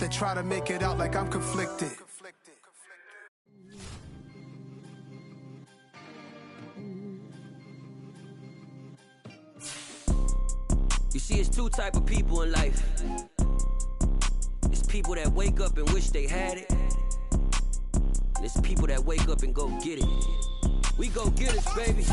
They try to make it out like I'm conflicted. You see, it's two type of people in life. It's people that wake up and wish they had it. And it's people that wake up and go get it. We go get it, baby.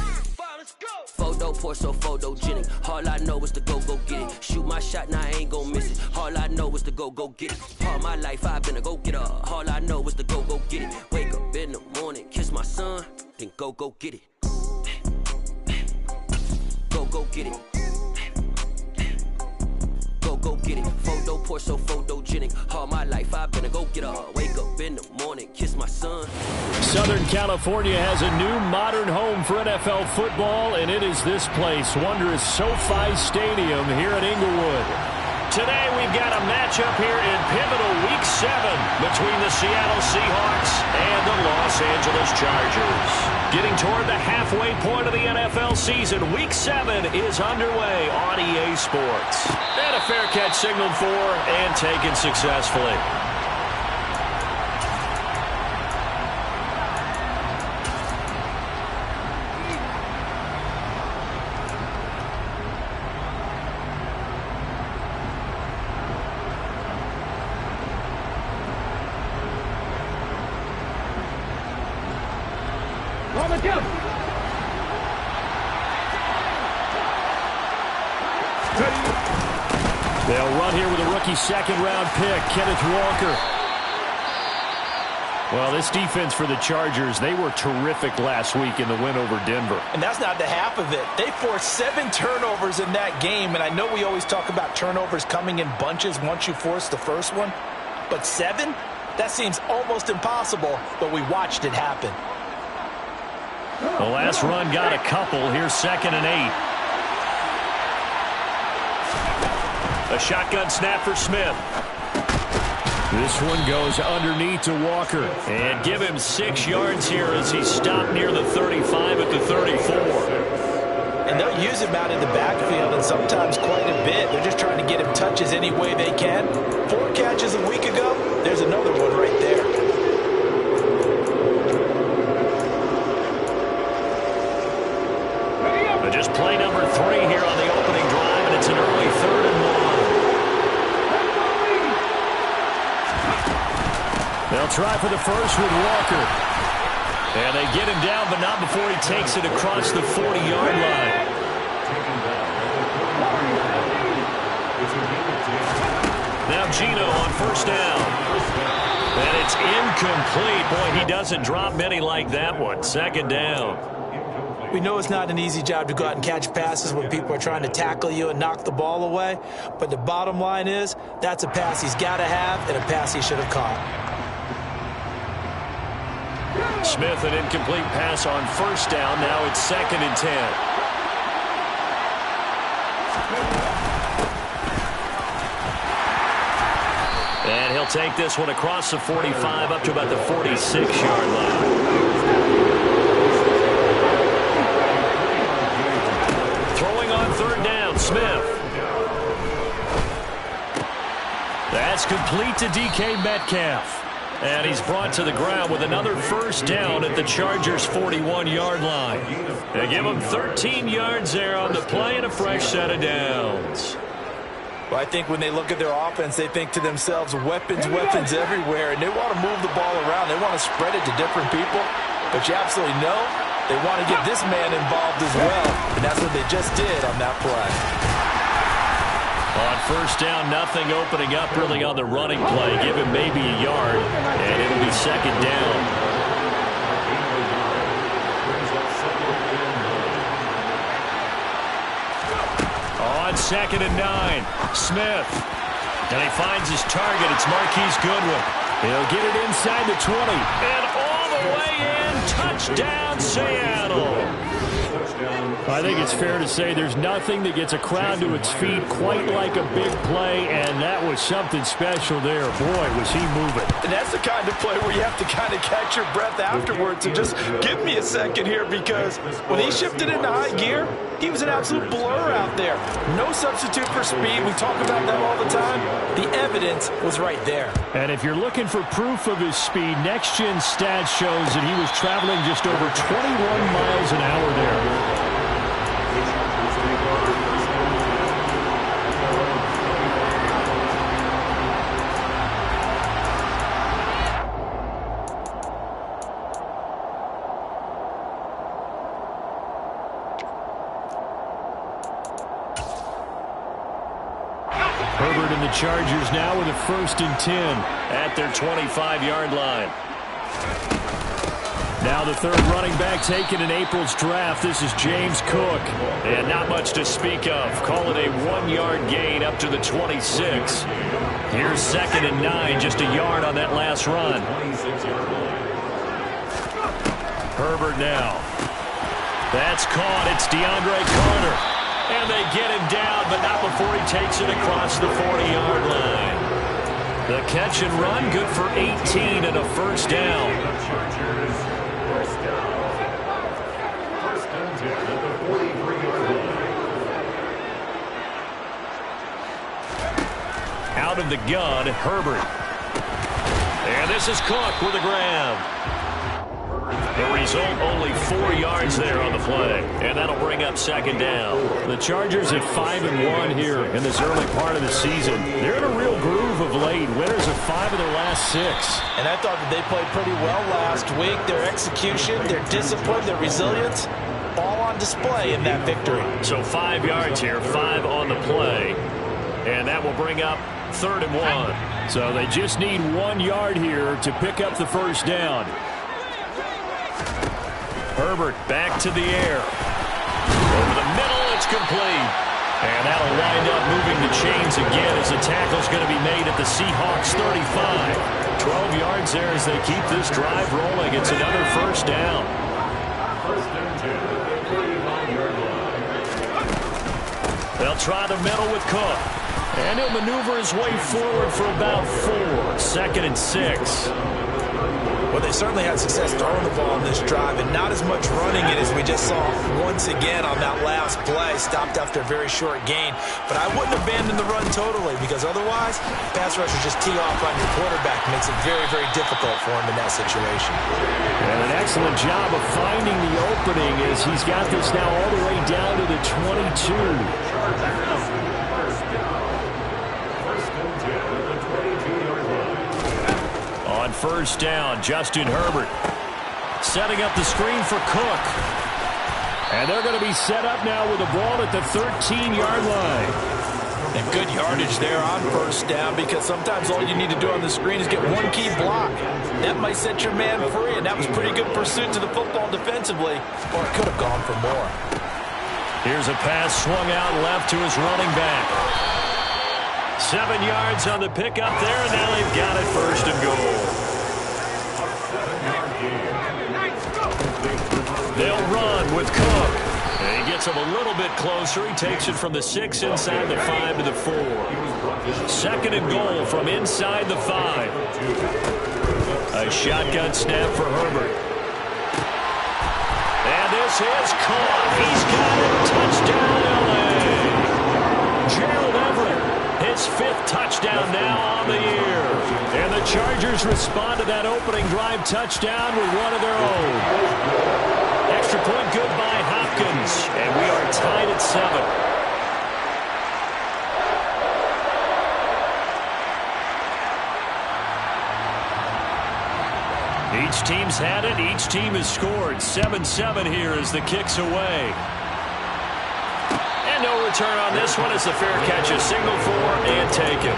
Let's go. Photo pour so photogenic. All I know is to go get it. Shoot my shot, now I ain't gon' miss it. All I know is to go get it. All my life I've been a go-getter. All I know is to go get it. Wake up in the morning, kiss my son, then go get it. Go get it. Go get it. Photo pour so photogenic. All my life I've been a go-getter. Wake up in the morning, kiss my son. Southern California has a new modern home for NFL football, and it is this place, wondrous SoFi Stadium here in Inglewood. Today we've got a matchup here in pivotal Week 7 between the Seattle Seahawks and the Los Angeles Chargers. Getting toward the halfway point of the NFL season, Week 7 is underway on EA Sports. And a fair catch signaled for and taken successfully. They'll run here with a rookie second-round pick, Kenneth Walker. Well, this defense for the Chargers, they were terrific last week in the win over Denver. And that's not the half of it. They forced 7 turnovers in that game, and I know we always talk about turnovers coming in bunches once you force the first one. But 7? That seems almost impossible, but we watched it happen. The last run got a couple. Here's 2nd and 8. A shotgun snap for Smith. This one goes underneath to Walker. And give him 6 yards here as he's stopped near the 35 at the 34. And they'll use him out in the backfield, and sometimes quite a bit. They're just trying to get him touches any way they can. 4 catches a week ago. There's another one right there. But just play number 3 here on the opening drive, and it's an early 3rd and 1. They'll try for the first with Walker. And they get him down, but not before he takes it across the 40-yard line. Now Geno on first down. And it's incomplete. Boy, he doesn't drop many like that one. 2nd down. We know it's not an easy job to go out and catch passes when people are trying to tackle you and knock the ball away. But the bottom line is, that's a pass he's got to have and a pass he should have caught. Smith, an incomplete pass on first down. Now it's 2nd and 10. And he'll take this one across the 45 up to about the 46-yard line. Throwing on 3rd down, Smith. That's complete to DK Metcalf. And he's brought to the ground with another first down at the Chargers' 41-yard line. They give him 13 yards there on the play and a fresh set of downs. Well, I think when they look at their offense, they think to themselves, weapons everywhere, and they want to move the ball around. They want to spread it to different people. But you absolutely know they want to get this man involved as well, and that's what they just did on that play. On first down, nothing opening up really on the running play. Give him maybe a yard, and it'll be 2nd down. On 2nd and 9, Smith. And he finds his target. It's Marquise Goodwin. He'll get it inside the 20. And all the way in. Touchdown, Seattle. I think it's fair to say there's nothing that gets a crowd to its feet quite like a big play, and that was something special there. Boy, was he moving. And that's the kind of play where you have to kind of catch your breath afterwards and just give me a second here, because when he shifted into high gear, he was an absolute blur out there. No substitute for speed. We talk about that all the time. The evidence was right there. And if you're looking for proof of his speed, Next Gen Stats shows that he was traveling just over 21 miles an hour there. Herbert and the Chargers now with a 1st and 10 at their 25-yard line. Now the third running back taken in April's draft. This is James Cook. And not much to speak of. Call it a 1-yard gain up to the 26. Here's 2nd and 9, just a yard on that last run. Herbert now. That's caught. It's DeAndre Carter. And they get him down, but not before he takes it across the 40-yard line. The catch and run, good for 18 and a 1st down. Out of the gun, Herbert. And this is Cook with a grab. The result, only 4 yards there on the play. And that'll bring up 2nd down. The Chargers at 5-1 here in this early part of the season. They're in a real groove of late. Winners of 5 of their last 6. And I thought that they played pretty well last week. Their execution, their discipline, their resilience, all on display in that victory. So 5 yards here, 5 on the play. And that will bring up 3rd and 1. So they just need 1 yard here to pick up the 1st down. Herbert back to the air. Over the middle, it's complete. And that'll wind up moving the chains again as the tackle's going to be made at the Seahawks 35. 12 yards there as they keep this drive rolling. It's another 1st down. They'll try the middle with Cook. And he'll maneuver his way forward for about 4. 2nd and 6. Well, they certainly had success throwing the ball on this drive, and not as much running it as we just saw once again on that last play. Stopped after a very short gain. But I wouldn't abandon the run totally, because otherwise, pass rushers just tee off on your quarterback. It makes it very, very difficult for him in that situation. And an excellent job of finding the opening as he's got this now all the way down to the 22. On 1st down, Justin Herbert setting up the screen for Cook. And they're going to be set up now with the ball at the 13-yard line. And good yardage there on 1st down, because sometimes all you need to do on the screen is get one key block. That might set your man free, and that was pretty good pursuit to the football defensively, or it could have gone for more. Here's a pass swung out left to his running back. 7 yards on the pickup there, and now they've got it 1st and goal. They'll run with Cook. And he gets him a little bit closer. He takes it from the 6 inside the 5 to the 4. 2nd and goal from inside the 5. A shotgun snap for Herbert. And this is caught. He's got it. Touchdown, L.A. Gerald Everett, his 5th touchdown now on the year. And the Chargers respond to that opening drive touchdown with one of their own. Extra point good by Hopkins. And we are tied at 7. Each team's had it. Each team has scored. 7-7 here as the kick's away. And no return on this one as the fair catch is signaled for and taken.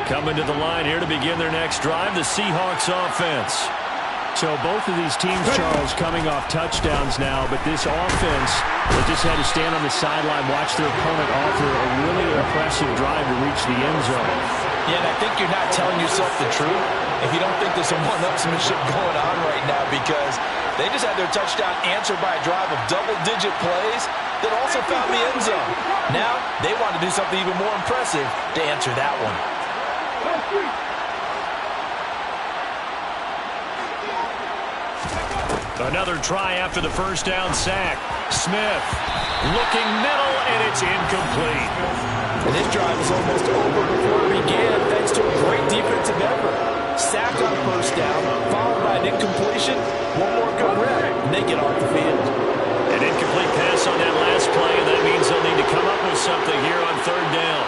Coming to the line here to begin their next drive, the Seahawks offense. So both of these teams, Charles, coming off touchdowns now, but this offense that just had to stand on the sideline, watch their opponent offer a really impressive drive to reach the end zone. Yeah, and I think you're not telling yourself the truth if you don't think there's some one-upsmanship going on right now, because they just had their touchdown answered by a drive of double-digit plays that also found the end zone. Now they want to do something even more impressive to answer that one. Another try after the first down sack. Smith looking middle, and it's incomplete. And this drive is almost over before it began, thanks to a great defensive effort. Sack on first down, followed by an incompletion. One more good rep, and they get off the field. An incomplete pass on that last play, and that means they'll need to come up with something here on third down.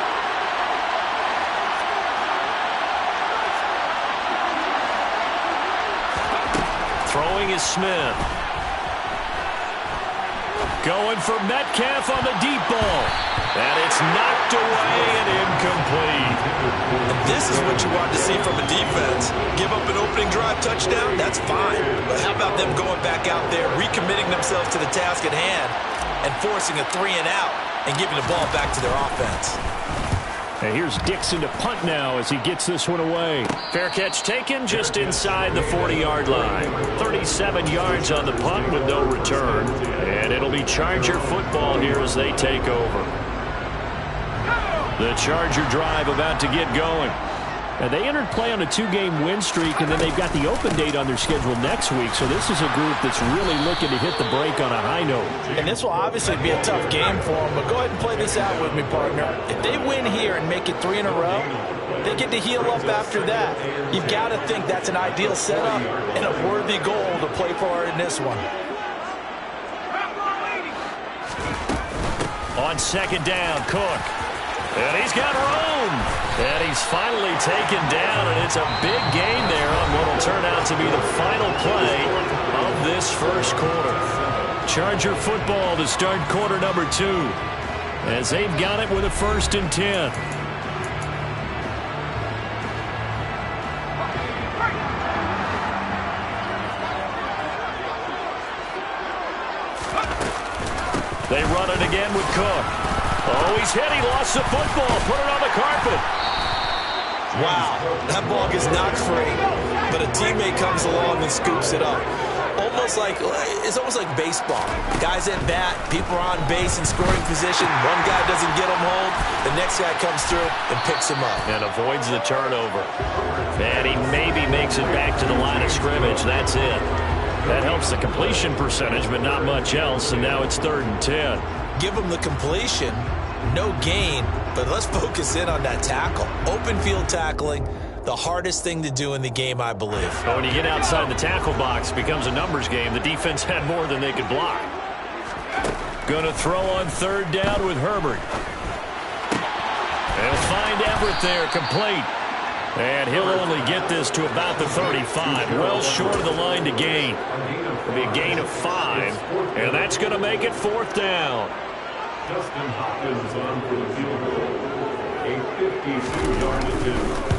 Throwing is Smith. Going for Metcalf on the deep ball. And it's knocked away and incomplete. And this is what you want to see from a defense. Give up an opening drive touchdown, that's fine. But how about them going back out there, recommitting themselves to the task at hand, and forcing a 3-and-out and giving the ball back to their offense. And here's Dixon to punt now as he gets this one away. Fair catch taken just inside the 40-yard line. 37 yards on the punt with no return. And it'll be Charger football here as they take over. The Charger drive about to get going. And they entered play on a 2-game win streak, and then they've got the open date on their schedule next week. So this is a group that's really looking to hit the break on a high note. And this will obviously be a tough game for them, but go ahead and play this out with me, partner. If they win here and make it 3 in a row, they get to heal up after that. You've got to think that's an ideal setup and a worthy goal to play for in this one. On second down, Cook. And he's got room. And he's finally taken down, and it's a big gain there on what will turn out to be the final play of this first quarter. Charger football to start quarter number 2 as they've got it with a 1st and 10. They run it again with Cook. Oh, he's hit. He lost the football. Put it on the carpet. Wow, that ball gets knocked free, but a teammate comes along and scoops it up. It's almost like baseball. Guys at bat, people are on base in scoring position. One guy doesn't get him home. The next guy comes through and picks him up. And avoids the turnover. And he maybe makes it back to the line of scrimmage. That's it. That helps the completion percentage, but not much else. And now it's 3rd and 10. Give him the completion, no gain, but let's focus in on that tackle. Open field tackling, the hardest thing to do in the game, I believe. But when you get outside the tackle box, it becomes a numbers game. The defense had more than they could block. Going to throw on 3rd down with Herbert. They'll find Everett there, complete. And he'll only get this to about the 35, well short of the line to gain. It'll be a gain of 5, and that's going to make it 4th down. Justin Hopkins on for the field goal, a 52-yard attempt.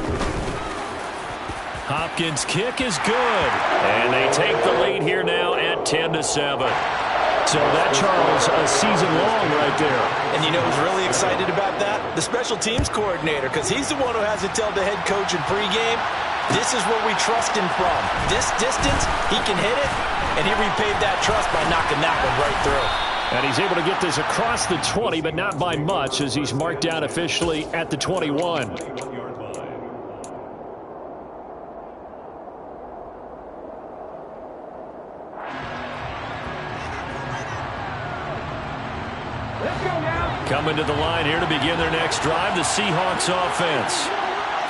Hopkins' kick is good, and they take the lead here now at 10-7. So that, Charles, a season long right there. And you know who's really excited about that? The special teams coordinator, because he's the one who has to tell the head coach in pregame, this is where we trust him from. This distance, he can hit it, and he repaid that trust by knocking that one right through. And he's able to get this across the 20, but not by much, as he's marked down officially at the 21. Coming to the line here to begin their next drive, the Seahawks offense.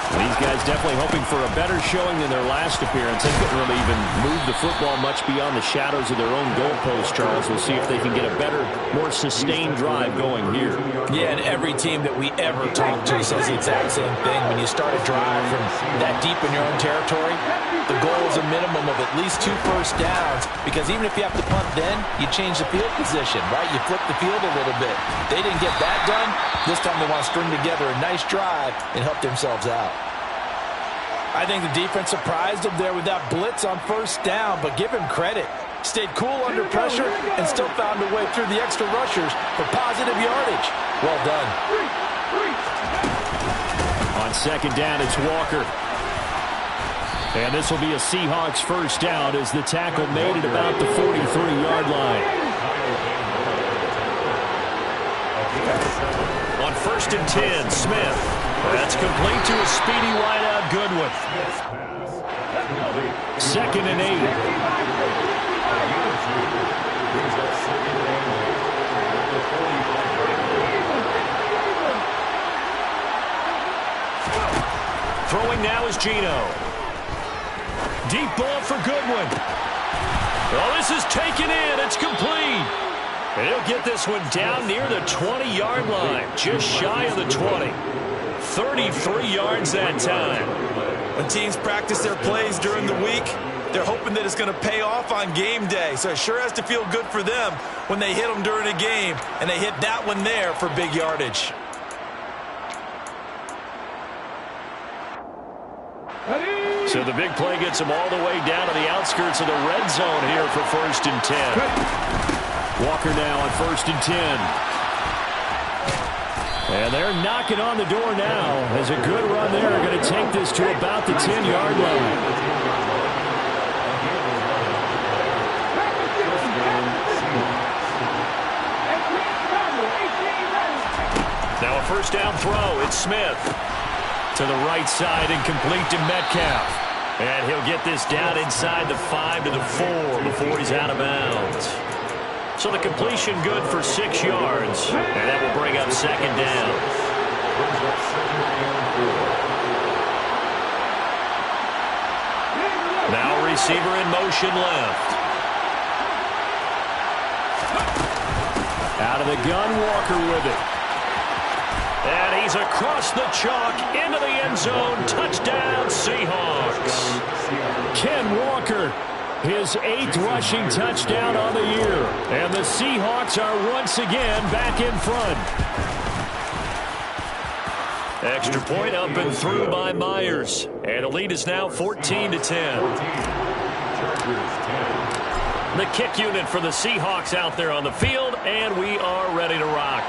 These guys definitely hoping for a better showing than their last appearance. They couldn't really even move the football much beyond the shadows of their own goalpost, Charles. We'll see if they can get a better, more sustained drive going here. Yeah, and every team that we ever talk to says the exact same thing. When you start a drive from that deep in your own territory, the goal is a minimum of at least 2 first downs, because even if you have to punt then, you change the field position, right? You flip the field a little bit. They didn't get that done. This time they want to string together a nice drive and help themselves out. I think the defense surprised him there with that blitz on first down, but give him credit. Stayed cool under pressure and still found a way through the extra rushers for positive yardage. Well done. On second down, it's Walker. And this will be a Seahawks first down as the tackle made it about the 43-yard line. On first and 10, Smith. That's complete to a speedy wideout Goodwin. Second and 8. Throwing now is Geno. Deep ball for Goodwin. Oh, this is taken in. It's complete. And he'll get this one down near the 20-yard line, just shy of the 20. 33 yards that time. When teams practice their plays during the week, they're hoping that it's going to pay off on game day. So it sure has to feel good for them when they hit them during a game, and they hit that one there for big yardage. So the big play gets them all the way down to the outskirts of the red zone here for first and 10. Walker now on first and 10. And they're knocking on the door now as a good run there. They're going to take this to about the 10-yard line. Now a first down throw. It's Smith. To the right side and complete to Metcalf. And he'll get this down inside the 5 to the 4 before he's out of bounds. So the completion good for 6 yards. And that will bring up second down. Now receiver in motion left. Out of the gun, Walker with it. And he's across the chalk into the end zone. Touchdown, Seahawks. Ken Walker, his 8th rushing touchdown on the year. And the Seahawks are once again back in front. Extra point up and through by Myers. And the lead is now 14-10. The kick unit for the Seahawks out there on the field, and we are ready to rock.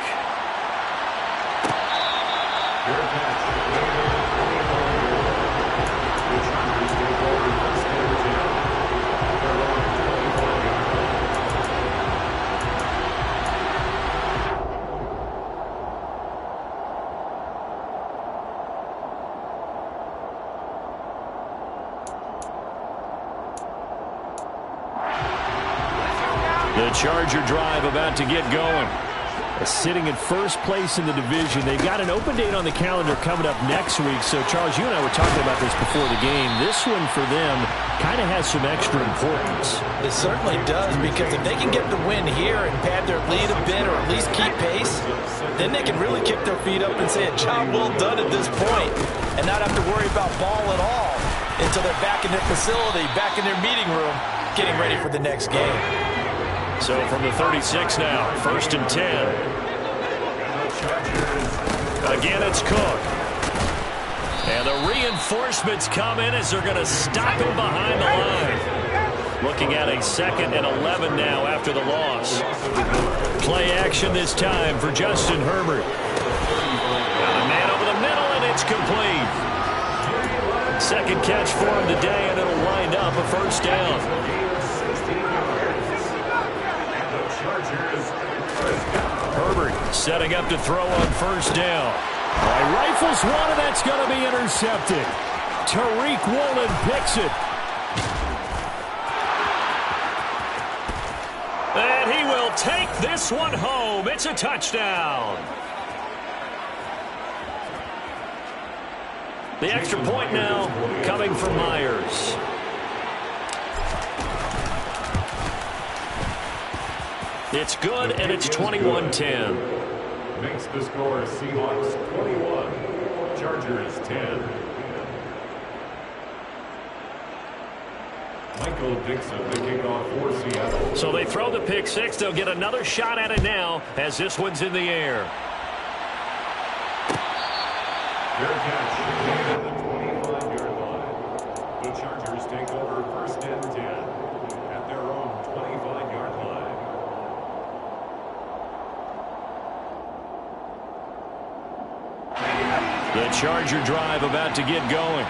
The Charger drive about to get going. Sitting in first place in the division. They've got an open date on the calendar coming up next week. So, Charles, you and I were talking about this before the game. This one for them kind of has some extra importance. It certainly does, because if they can get the win here and pad their lead a bit or at least keep pace, then they can really kick their feet up and say a job well done at this point and not have to worry about ball at all until they're back in their facility, back in their meeting room, getting ready for the next game. So from the 36 now, first and 10. Again, it's Cook. And the reinforcements come in as they're going to stop him behind the line. Looking at a 2nd and 11 now after the loss. Play action this time for Justin Herbert. Got a man over the middle, and it's complete. Second catch for him today, and it'll wind up a first down. Herbert setting up to throw on first down. Rifles one, and that's going to be intercepted. Tariq Woolen picks it. And he will take this one home. It's a touchdown. The extra point now coming from Myers. It's good, and it's 21-10. Makes the score Seahawks 21, Chargers 10. Michael Dixon, the kickoff for Seattle. So they throw the pick six. They'll get another shot at it now as this one's in the air. Fair catch at the 25-yard line. take over first and 10 at their own 25-yard line. The Charger drive about to get going.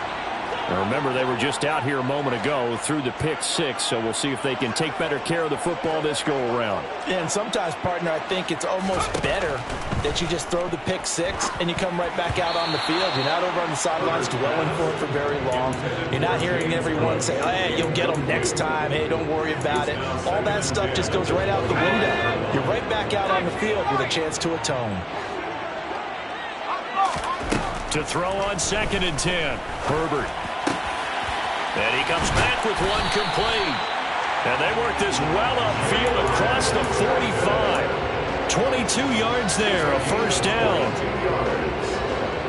Now remember, they were just out here a moment ago through the pick six, so we'll see if they can take better care of the football this go-around. And sometimes, partner, I think it's almost better that you just throw the pick six and you come right back out on the field. You're not over on the sidelines dwelling for it for very long. You're not hearing everyone say, hey, you'll get them next time. Hey, don't worry about it. All that stuff just goes right out the window. You're right back out on the field with a chance to atone. To throw on 2nd and 10, Herbert. And he comes back with one complete. And they work this well upfield across the 45. 22 yards there, a first down.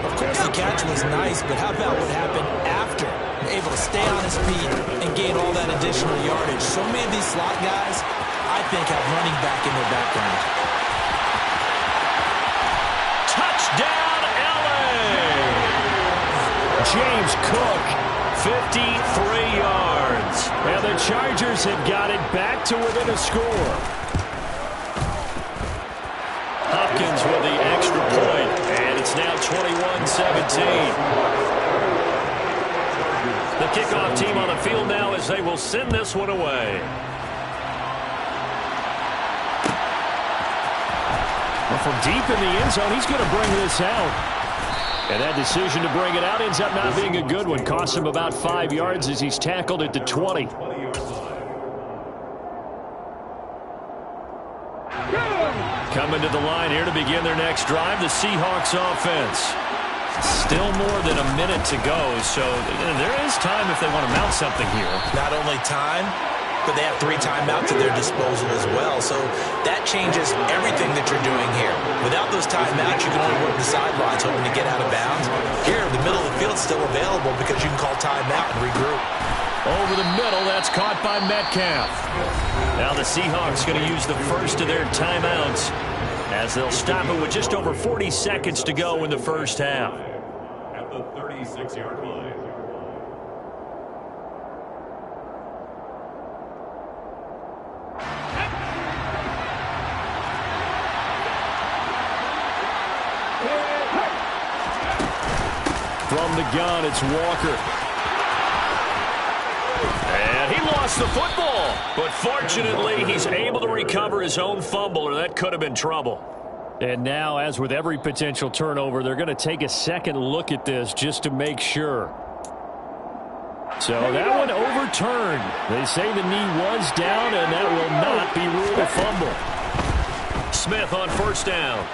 Of course, the catch was nice, but how about what happened after? Able to stay on his feet and gain all that additional yardage. So many of these slot guys, I think, have running back in their background. Touchdown, LA! James Cook, 53 yards. And the Chargers have got it back to within a score. Hopkins with the extra point, and it's now 21-17. The kickoff team on the field now as they will send this one away. Well, from deep in the end zone, he's going to bring this out. And that decision to bring it out ends up not being a good one. Costs him about 5 yards as he's tackled at the 20. Coming to the line here to begin their next drive, the Seahawks offense. Still more than a minute to go, so there is time if they want to mount something here. Not only time, but they have 3 timeouts at their disposal as well. So that changes everything that you're doing here. Without those timeouts, you can only work the sidelines hoping to get out of bounds. Here, the middle of the field is still available because you can call timeout and regroup. Over the middle, that's caught by Metcalf. Now the Seahawks going to use the first of their timeouts as they'll stop it with just over 40 seconds to go in the first half. At the 36-yard line. From the gun, it's Walker. And he lost the football. But fortunately, he's able to recover his own fumble, or that could have been trouble. And now, as with every potential turnover, they're going to take a second look at this just to make sure. So that one overturned. They say the knee was down, and that will not be ruled a fumble. Smith on first down.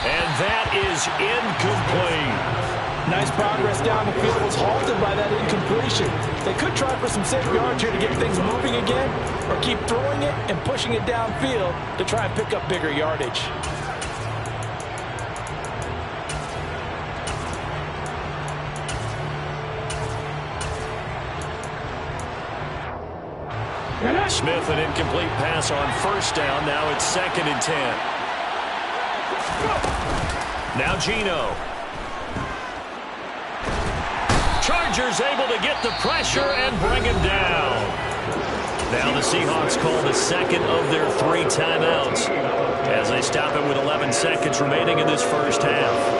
And that is incomplete. Nice progress down the field was halted by that incompletion. They could try for some safe yards here to get things moving again, or keep throwing it and pushing it downfield to try and pick up bigger yardage. Smith, an incomplete pass on first down. Now it's 2nd and 10. Now Geno. Chargers able to get the pressure and bring him down. Now the Seahawks call the second of their 3 timeouts as they stop it with 11 seconds remaining in this first half.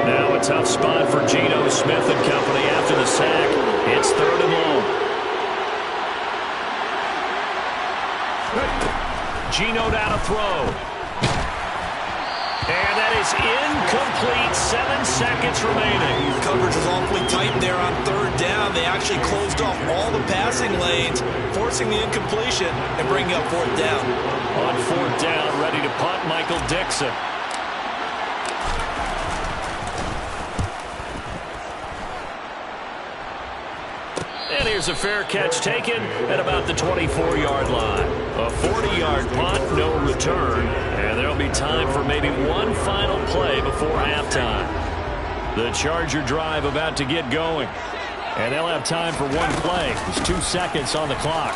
Now a tough spot for Geno Smith and company after the sack. It's 3rd and long. Geno down to throw. And that is incomplete. 7 seconds remaining. Coverage was awfully tight there on 3rd down. They actually closed off all the passing lanes, forcing the incompletion and bringing up 4th down. On 4th down, ready to punt, Michael Dixon. And here's a fair catch taken at about the 24-yard line. A 40-yard punt, no return. And there'll be time for maybe one final play before halftime. The Charger drive about to get going. And they'll have time for one play. There's 2 seconds on the clock.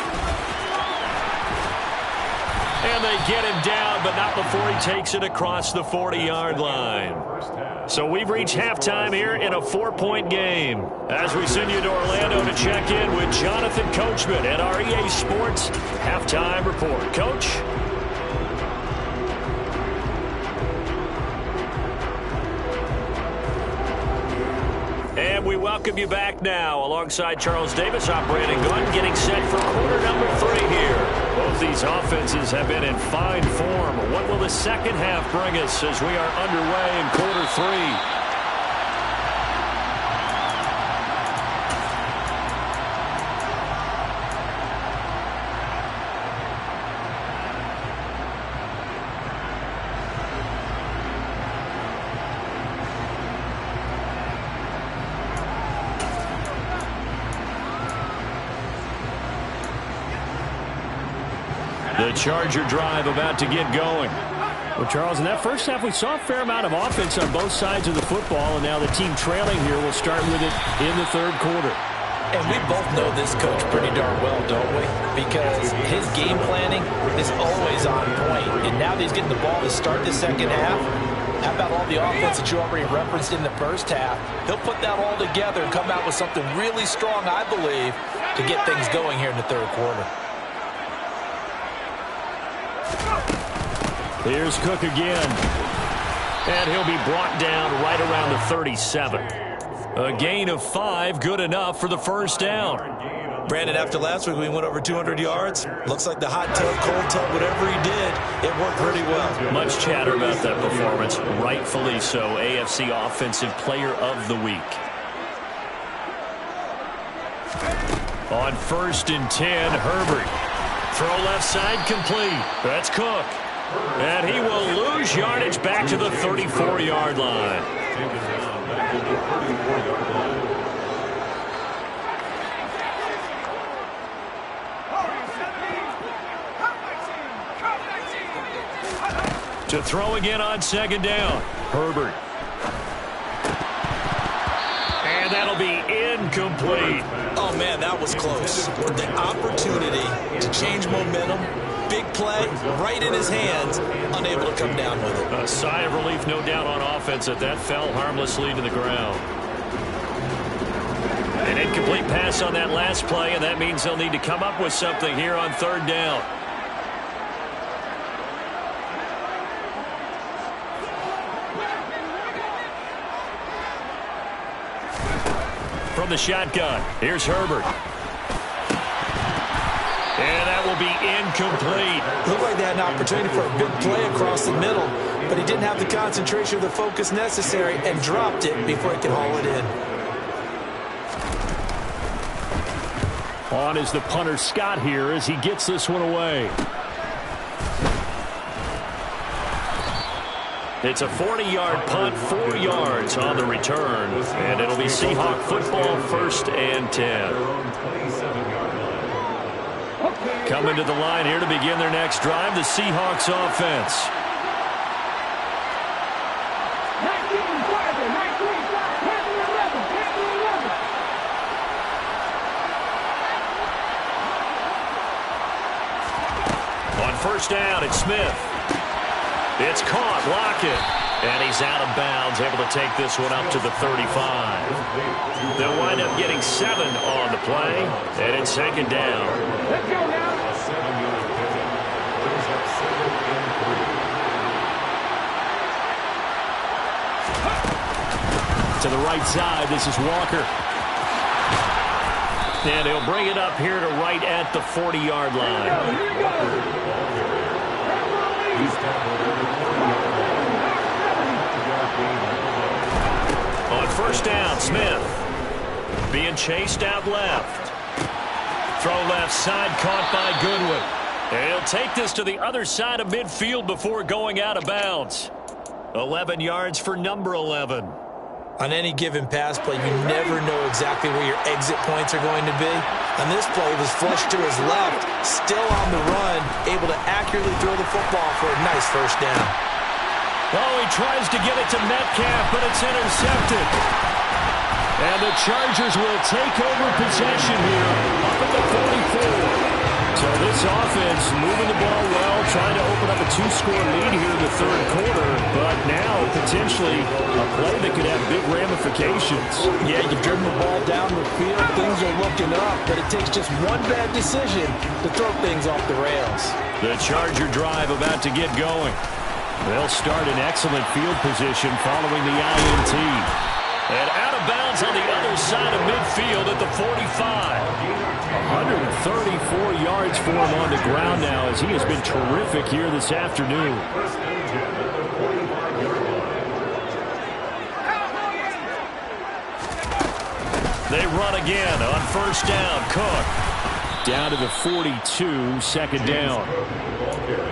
And they get him down, but not before he takes it across the 40-yard line. So we've reached halftime here in a 4-point game. As we send you to Orlando to check in with Jonathan Coachman at our EA Sports Halftime Report. Coach? And we welcome you back now alongside Charles Davis. I'm Brandon Gunn getting set for quarter number 3 here. Both these offenses have been in fine form. What will the second half bring us as we are underway in quarter 3? The Charger drive about to get going. Well, Charles, in that first half, we saw a fair amount of offense on both sides of the football, and now the team trailing here will start with it in the third quarter. And we both know this coach pretty darn well, don't we? Because his game planning is always on point. And now that he's getting the ball to start the second half, how about all the offense that you already referenced in the first half? He'll put that all together and come out with something really strong, I believe, to get things going here in the third quarter. Here's Cook again. And he'll be brought down right around the 37. A gain of 5, good enough for the first down. Brandon, after last week, we went over 200 yards. Looks like the hot tub, cold tub, whatever he did, it worked pretty well. Much chatter about that performance. Rightfully so. AFC Offensive Player of the Week. On 1st and 10, Herbert. Throw left side complete. That's Cook. And he will lose yardage back to the 34-yard line. To throw again on second down. Herbert. And that'll be incomplete. Oh, man, that was close. The opportunity to change momentum. Big play, right in his hands, unable to come down with it. A sigh of relief, no doubt, on offense that fell harmlessly to the ground. An incomplete pass on that last play, and that means they'll need to come up with something here on third down. From the shotgun, here's Herbert. And that will be incomplete. Looked like they had an opportunity for a big play across the middle, but he didn't have the concentration or the focus necessary and dropped it before he could haul it in. On is the punter Scott here as he gets this one away. It's a 40-yard punt, 4 yards on the return, and it'll be Seahawk football, 1st and 10. Coming to the line here to begin their next drive, the Seahawks offense. On 1st down, it's Smith. It's caught, Lockett. And he's out of bounds, able to take this one up to the 35. They'll wind up getting 7 on the play, and it's 2nd down. Let's go now. To the right side, this is Walker. And he'll bring it up here to right at the 40-yard line. On 1st down, Smith being chased out left. Throw left side, caught by Goodwin. And he'll take this to the other side of midfield before going out of bounds. 11 yards for number 11. On any given pass play, you never know exactly where your exit points are going to be. On this play, it was flushed to his left, still on the run, able to accurately throw the football for a nice 1st down. Oh, he tries to get it to Metcalf, but it's intercepted. And the Chargers will take over possession here up at the 44. So this offense moving the ball well, trying to open up a 2-score lead here in the third quarter, but now potentially a play that could have big ramifications. Yeah, you've driven the ball down the field, things are looking up, but it takes just one bad decision to throw things off the rails. The Charger drive about to get going. They'll start in excellent field position following the INT. And out of bounds on the other side of midfield at the 45. 134 yards for him on the ground now as he has been terrific here this afternoon. They run again on first down. Cook down to the 42, second down.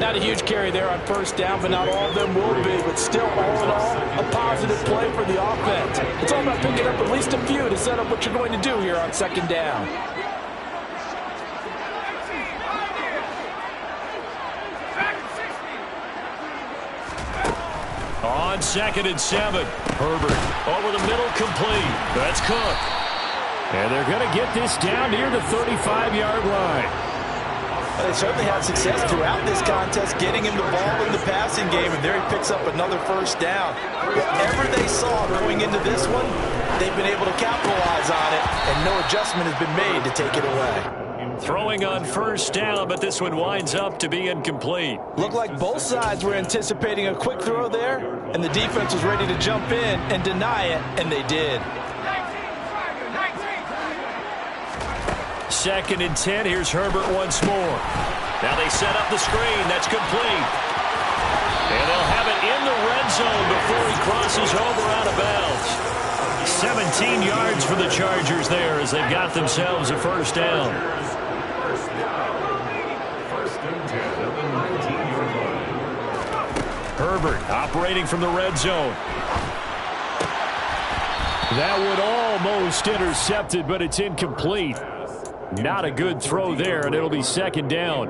Not a huge carry there on first down, but not all of them will be. But still, all in all, a positive play for the offense. It's all about picking up at least a few to set up what you're going to do here on second down. On 2nd and 7, Herbert over the middle, complete. That's Cook. And they're going to get this down near the 35-yard line. They certainly had success throughout this contest, getting him the ball in the passing game, and there he picks up another first down. Whatever they saw going into this one, they've been able to capitalize on it, and no adjustment has been made to take it away. Throwing on first down, but this one winds up to be incomplete. Looked like both sides were anticipating a quick throw there, and the defense was ready to jump in and deny it, and they did. 2nd and 10. Here's Herbert once more. Now they set up the screen. That's complete. And they'll have it in the red zone before he crosses over out of bounds. 17 yards for the Chargers there as they've got themselves a first down. Herbert operating from the red zone. That would almost intercepted, but it's incomplete. Not a good throw there, and it'll be second down.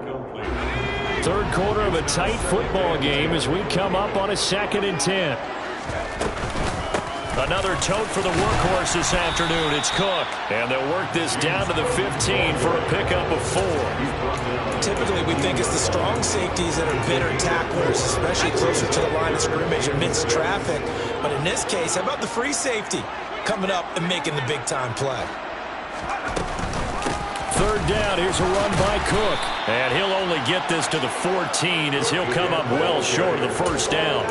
Third quarter of a tight football game as we come up on a 2nd and 10. Another tote for the workhorse this afternoon. It's Cook. And they'll work this down to the 15 for a pickup of 4. Typically, we think it's the strong safeties that are better tacklers, especially closer to the line of scrimmage amidst traffic. But in this case, how about the free safety coming up and making the big-time play? Third down, here's a run by Cook. And he'll only get this to the 14 as he'll come up well short of the first down.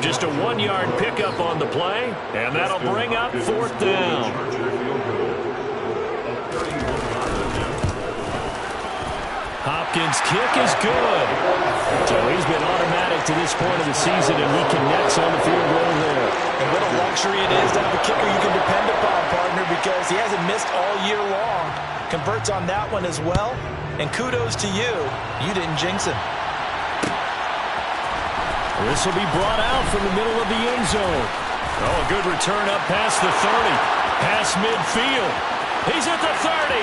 Just a 1-yard pickup on the play, and that'll bring up 4th down. Hopkins' kick is good. So he's been automatic to this point of the season, and he connects on the field goal there. And what a luxury it is to have a kicker you can depend upon, partner, because he hasn't missed all year long. Converts on that one as well. And kudos to you. You didn't jinx him. This will be brought out from the middle of the end zone. Oh, a good return up past the 30. Past midfield. He's at the 30.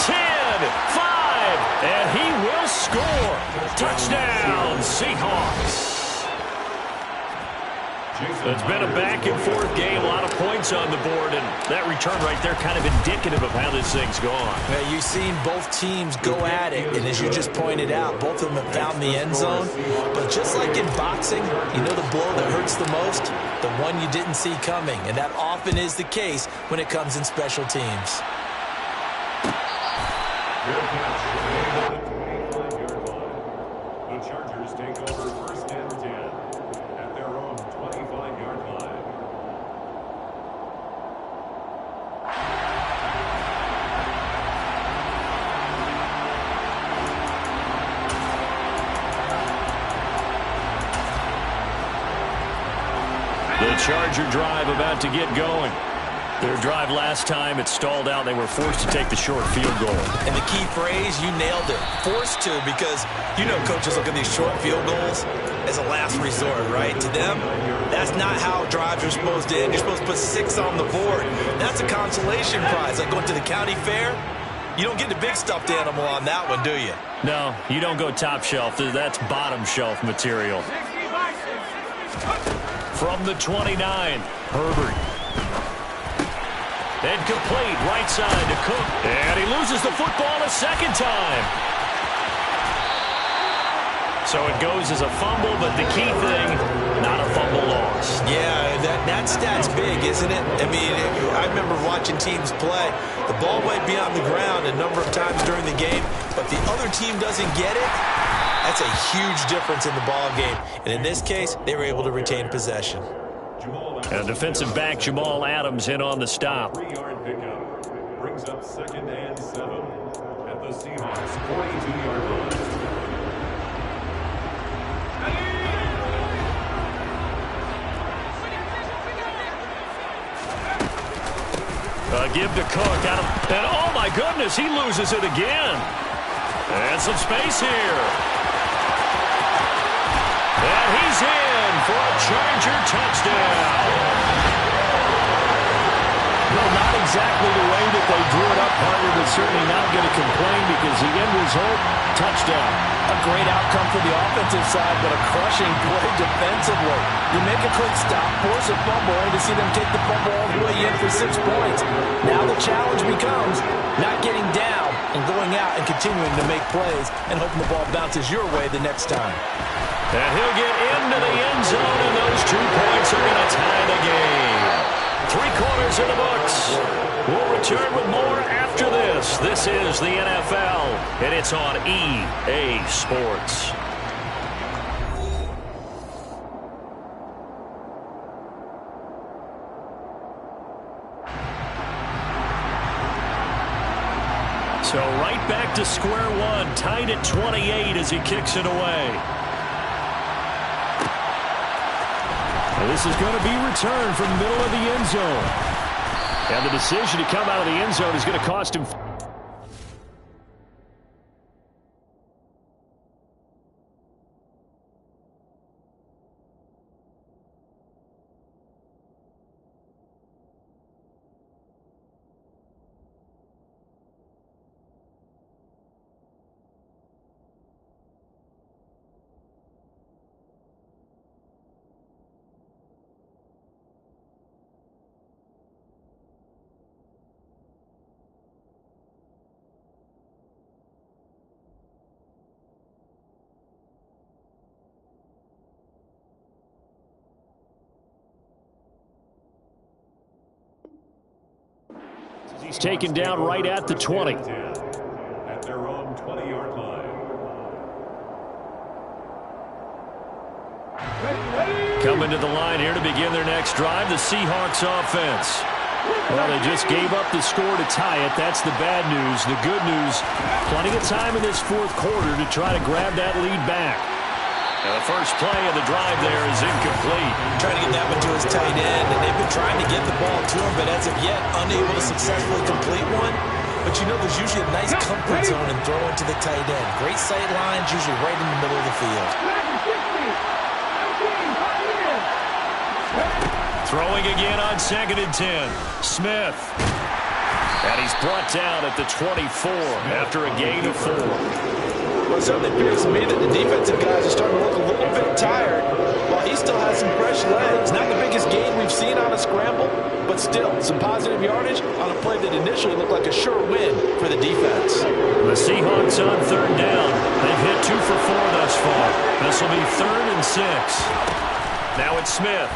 10, 5, and he will score. Touchdown, Seahawks. It's been a back-and-forth game, a lot of points on the board, and that return right there kind of indicative of how this thing's gone. Yeah, you've seen both teams go at it, and as you just pointed out, both of them have found the end zone. But just like in boxing, you know the blow that hurts the most? The one you didn't see coming, and that often is the case when it comes in special teams. The Chargers take over 1st and 10 at their own 25-yard line. The Charger drive about to get going. Their drive last time, it stalled out. They were forced to take the short field goal. And the key phrase, you nailed it. Forced to, because you know coaches look at these short field goals as a last resort, right? To them, that's not how drives are supposed to end. You're supposed to put 6 on the board. That's a consolation prize. Like going to the county fair, you don't get the big stuffed animal on that one, do you? No, you don't go top shelf. That's bottom shelf material. From the 29, Herbert. And complete right side to Cook. And he loses the football a second time. So it goes as a fumble, but the key thing, not a fumble loss. Yeah, that stat's big, isn't it? I mean, I remember watching teams play. The ball might be on the ground a number of times during the game, but the other team doesn't get it. That's a huge difference in the ball game. And in this case, they were able to retain possession. And defensive back Jamal Adams in on the stop. 3-yard pickup brings up 2nd and 7 at the Seahawks 42-yard line. Give to Cook. And oh my goodness, he loses it again. And some space here. And he's in for a Charger touchdown. Well, not exactly the way that they drew it up, partner, but certainly not going to complain because the end result, touchdown. A great outcome for the offensive side, but a crushing play defensively. You make a quick stop, force a fumble, and to see them take the fumble all the way in for 6 points. Now the challenge becomes not getting down and going out and continuing to make plays and hoping the ball bounces your way the next time. And he'll get into the end zone, and those 2 points are going to tie the game. 3 quarters in the books. We'll return with more after this. This is the NFL, and it's on EA Sports. So right back to square one, tied at 28 as he kicks it away. And this is going to be returned from the middle of the end zone. And the decision to come out of the end zone is going to cost him. He's taken down right at the 20. At their own 20-yard line. Coming to the line here to begin their next drive, the Seahawks offense. Well, they just gave up the score to tie it. That's the bad news. The good news, plenty of time in this 4th quarter to try to grab that lead back. Now the first play of the drive there is incomplete. Trying to get that one to his tight end, and they've been trying to get the ball to him, but as of yet, unable to successfully complete one. But you know there's usually a nice comfort zone in throwing to the tight end. Great sight lines, usually right in the middle of the field. Throwing again on 2nd and 10. Smith. And he's brought down at the 24 after a gain of 4. Well, it certainly appears to me that the defensive guys are starting to look a little bit tired, while he still has some fresh legs. Not the biggest gain we've seen on a scramble, but still some positive yardage on a play that initially looked like a sure win for the defense. The Seahawks on 3rd down. They've hit 2 for 4 thus far. This will be 3rd and 6. Now it's Smith.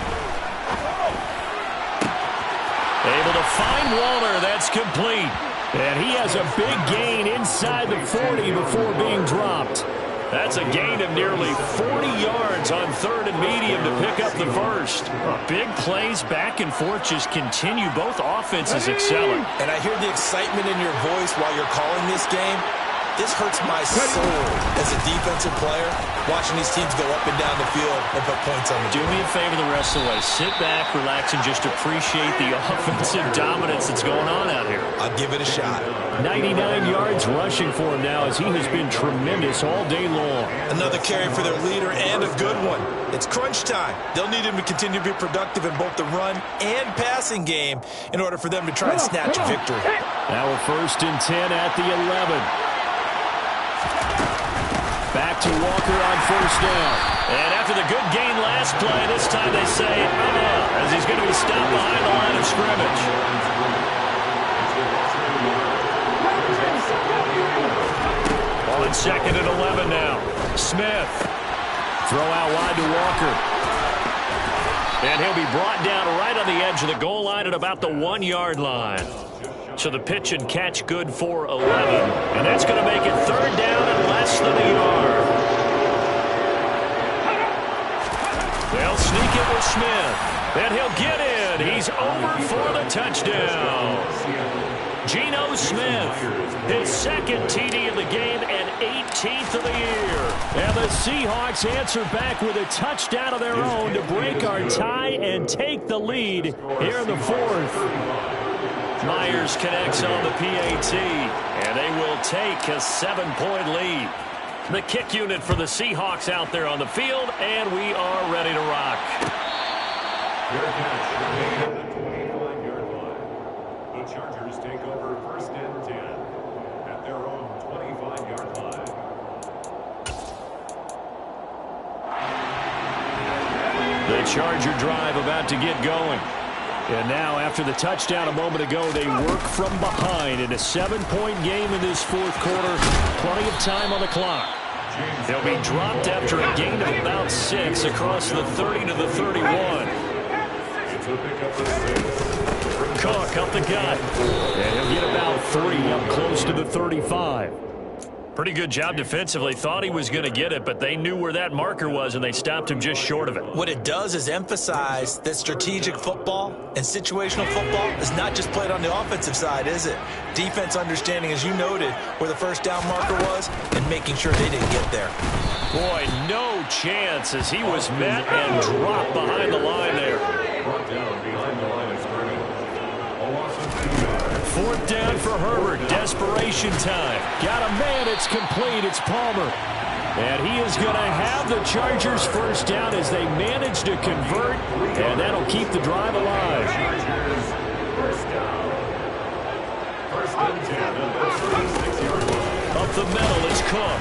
Able to find Waller. That's complete. And he has a big gain inside the 40 before being dropped. That's a gain of nearly 40 yards on 3rd and medium to pick up the first. Big plays back and forth just continue. Both offenses excelling. And I hear the excitement in your voice while you're calling this game. This hurts my soul as a defensive player, watching these teams go up and down the field and put points on the board. Do me a favor the rest of the way. Sit back, relax, and just appreciate the offensive dominance that's going on out here. I'll give it a shot. 99 yards rushing for him now as he has been tremendous all day long. Another carry for their leader and a good one. It's crunch time. They'll need him to continue to be productive in both the run and passing game in order for them to try and snatch a victory. Now we're 1st and 10 at the 11. Back to Walker on 1st down. And after the good gain last play, this time they say, as he's going to be stopped behind the line of scrimmage. 2nd and 11 now. Smith. Throw out wide to Walker. And he'll be brought down right on the edge of the goal line at about the 1-yard line. So the pitch and catch good for 11. And that's going to make it 3rd down and less than a yard. They'll sneak it with Smith. And he'll get in. He's over for the touchdown. Geno Smith, his 2nd TD of the game and 18th of the year. And the Seahawks answer back with a touchdown of their own to break our tie and take the lead here in the 4th. Myers connects on the PAT, and they will take a 7-point lead. The kick unit for the Seahawks out there on the field, and we are ready to rock. Fair catch made at the 25-yard line. The Chargers take over 1st and 10 at their own 25-yard line. The Charger drive about to get going. And now, after the touchdown a moment ago, they work from behind in a 7-point game in this 4th quarter. Plenty of time on the clock. They'll be dropped after a gain of about 6 across the 30 to the 31. Cook up the gut. And he'll get about 3 up close to the 35. Pretty good job defensively. Thought he was going to get it, but they knew where that marker was, and they stopped him just short of it. What it does is emphasize that strategic football and situational football is not just played on the offensive side, is it? Defense understanding, as you noted, where the 1st down marker was and making sure they didn't get there. Boy, no chance as he was met and dropped behind the line there. Brought down behind the line of scrimmage. A loss of 2 yards. 4th down for Herbert. Desperation time. Got a man. It's complete. It's Palmer. And he is going to have the Chargers 1st down as they manage to convert. And that'll keep the drive alive. Chargers 1st down. 1st and 10 at the 36-yard line. Up the middle is Cook.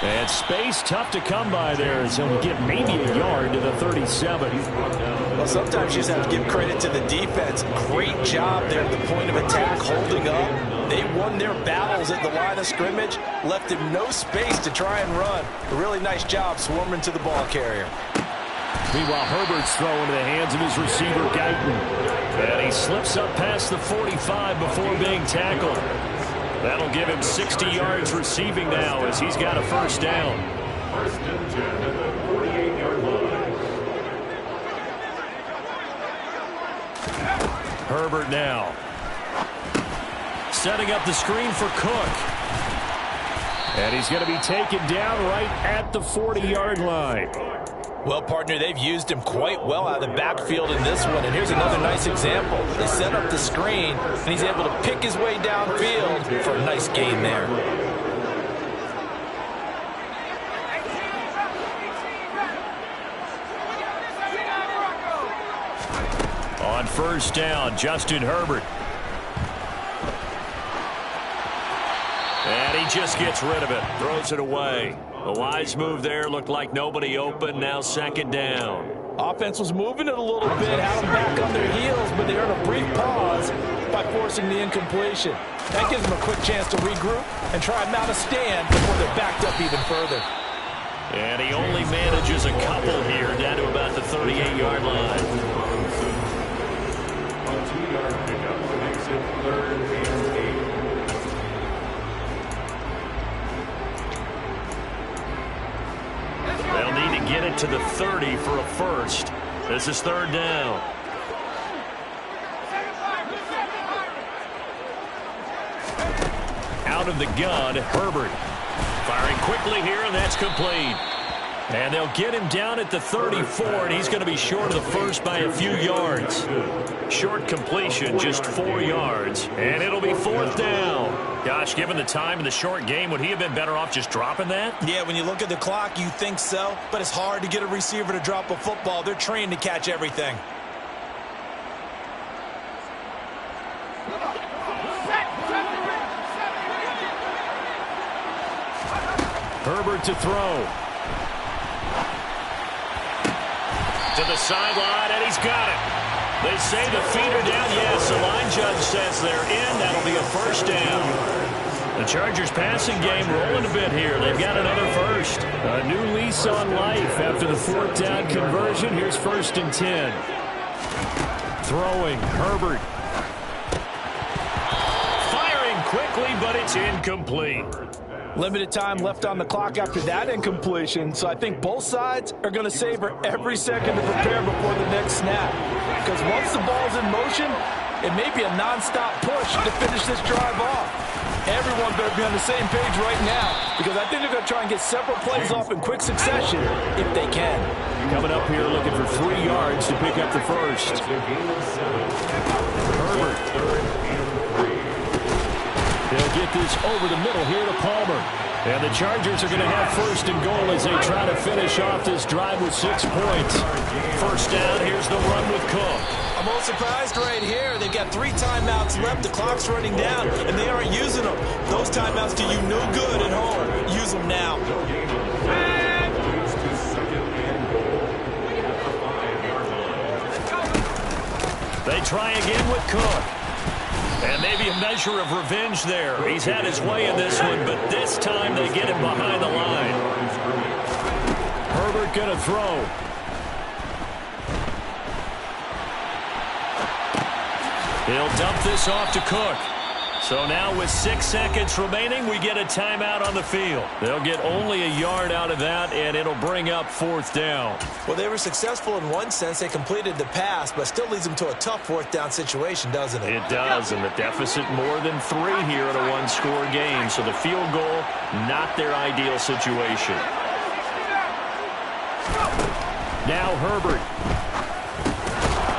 And space tough to come by there as he'll get maybe a yard to the 37. Well, sometimes you just have to give credit to the defense. Great job there at the point of attack, holding up. They won their battles at the line of scrimmage, left him no space to try and run. A really nice job swarming to the ball carrier. Meanwhile, Herbert's throwing to the hands of his receiver, Guyton. And he slips up past the 45 before being tackled. That'll give him 60 yards receiving now as he's got a 1st down. 1st and 10 at the 48-yard line. Herbert now. Setting up the screen for Cook. And he's going to be taken down right at the 40-yard line. Well, partner, they've used him quite well out of the backfield in this one. And here's another nice example. They set up the screen, and he's able to pick his way downfield for a nice gain there. On 1st down, Justin Herbert. And he just gets rid of it, throws it away. A wise move there, looked like nobody open, now 2nd down. Offense was moving it a little bit, had them back on their heels, but they earned a brief pause by forcing the incompletion. That gives them a quick chance to regroup and try and mount a stand before they're backed up even further. And he only manages a couple here, down to about the 38-yard line. A 2-yard pickup makes it 3rd and 8. They'll need to get it to the 30 for a 1st. This is 3rd down. Out of the gun, Herbert. Firing quickly here, and that's complete. And they'll get him down at the 34, and he's going to be short of the 1st by a few yards. Short completion, just 4 yards, and it'll be 4th down. Gosh, given the time in the short game, would he have been better off just dropping that? Yeah, when you look at the clock, you think so, but it's hard to get a receiver to drop a football. They're trained to catch everything. Herbert to throw. To the sideline, and he's got it. They say the feet are down. Yes, the line judge says they're in. That'll be a 1st down. The Chargers passing game rolling a bit here. They've got another first. A new lease on life after the 4th down conversion. Here's 1st and 10. Throwing, Herbert. Firing quickly, but it's incomplete. Limited time left on the clock after that incompletion, so I think both sides are going to savor every second to prepare before the next snap. Because once the ball's in motion, it may be a nonstop push to finish this drive off. Everyone better be on the same page right now, because I think they're going to try and get several plays off in quick succession if they can. Coming up here looking for 3 yards to pick up the first. Herbert. They'll get this over the middle here to Palmer. And the Chargers are going to have 1st and goal as they try to finish off this drive with 6 points. 1st down, here's the run with Cook. I'm most surprised right here. They've got 3 timeouts left. The clock's running down, and they aren't using them. Those timeouts do you no good at home. Use them now. They try again with Cook. And maybe a measure of revenge there. He's had his way in this one, but this time they get him behind the line. Herbert going to throw. He'll dump this off to Cook. So now with 6 seconds remaining, we get a timeout on the field. They'll get only a yard out of that, and it'll bring up 4th down. Well, they were successful in one sense. They completed the pass, but still leads them to a tough 4th down situation, doesn't it? It does, and the deficit more than 3 here in a 1-score game. So the field goal, not their ideal situation. Now Herbert.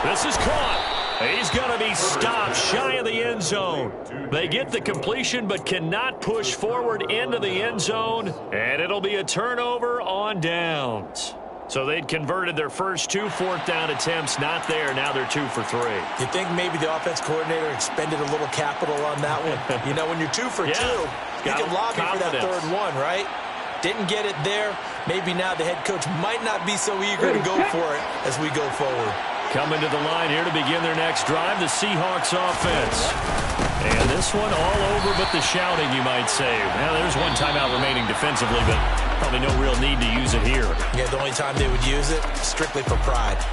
This is caught. He's going to be stopped shy of the end zone. They get the completion but cannot push forward into the end zone, and it'll be a turnover on downs. So they'd converted their first 2 4th down attempts, not there. Now they're 2 for 3. You think maybe the offense coordinator expended a little capital on that one? You know, when you're 2 for 2, you can lobby for that 3rd one, right? Didn't get it there. Maybe now the head coach might not be so eager to go for it as we go forward. Coming to the line here to begin their next drive, the Seahawks offense. And this one all over but the shouting, you might say. Now, there's 1 timeout remaining defensively, but probably no real need to use it here. Yeah, the only time they would use it, strictly for pride.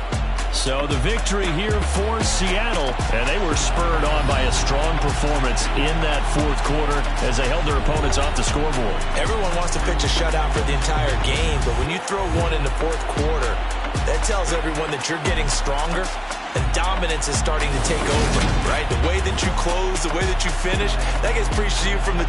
So the victory here for Seattle, and they were spurred on by a strong performance in that 4th quarter as they held their opponents off the scoreboard. Everyone wants to pitch a shutout for the entire game, but when you throw one in the 4th quarter, that tells everyone that you're getting stronger and dominance is starting to take over, right? The way that you close, the way that you finish, that gets preached to you from the